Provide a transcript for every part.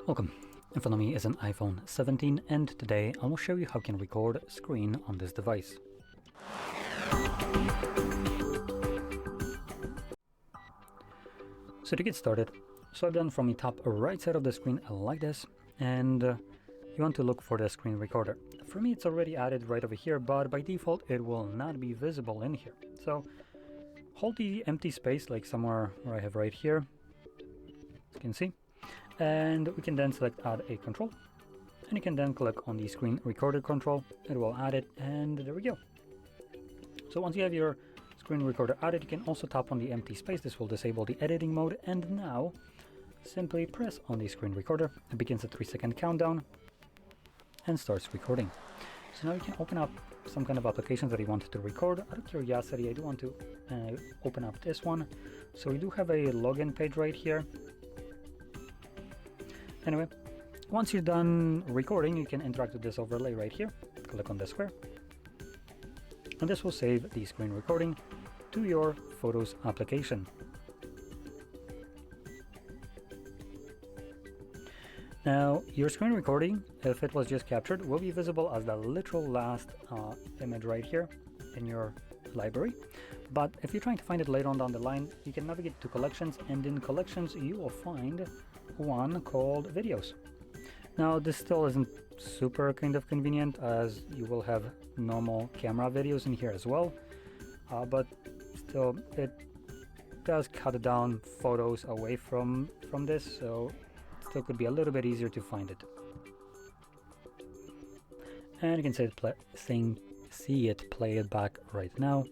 Welcome. In front of me is an iPhone 17 and today I will show you how you can record a screen on this device. So to get started, swipe down from the top right side of the screen like this, and you want to look for the screen recorder. For me it's already added right over here, but by default it will not be visible in here. So hold the empty space like somewhere where I have right here, as you can see. And we can then select add a control, and you can then click on the screen recorder control. It will add it, and there we go. So once you have your screen recorder added, you can also tap on the empty space. This will disable the editing mode, and now simply press on the screen recorder. It begins a 3-second countdown and starts recording. So now you can open up some kind of applications that you want to record. Out of curiosity, I do want to open up this one. So we do have a login page right here. Anyway, once you're done recording, you can interact with this overlay right here. Click on the square, and this will save the screen recording to your Photos application. Now, your screen recording, if it was just captured, will be visible as the literal last image right here in your library. But if you're trying to find it later on down the line, you can navigate to collections, and in collections you will find one called videos. Now this still isn't super kind of convenient, as you will have normal camera videos in here as well, but still it does cut down photos away from this, so it still could be a little bit easier to find it. And you can see it play it back right now.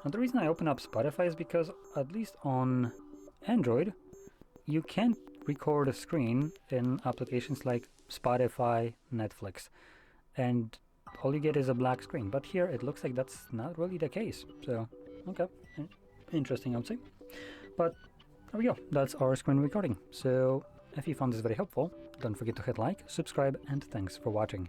Now the reason I open up Spotify is because, at least on Android, you can't record a screen in applications like Spotify, Netflix, and all you get is a black screen. But here it looks like that's not really the case. So, okay, interesting, I would say. But there we go, that's our screen recording. So if you found this very helpful, don't forget to hit like, subscribe, and thanks for watching.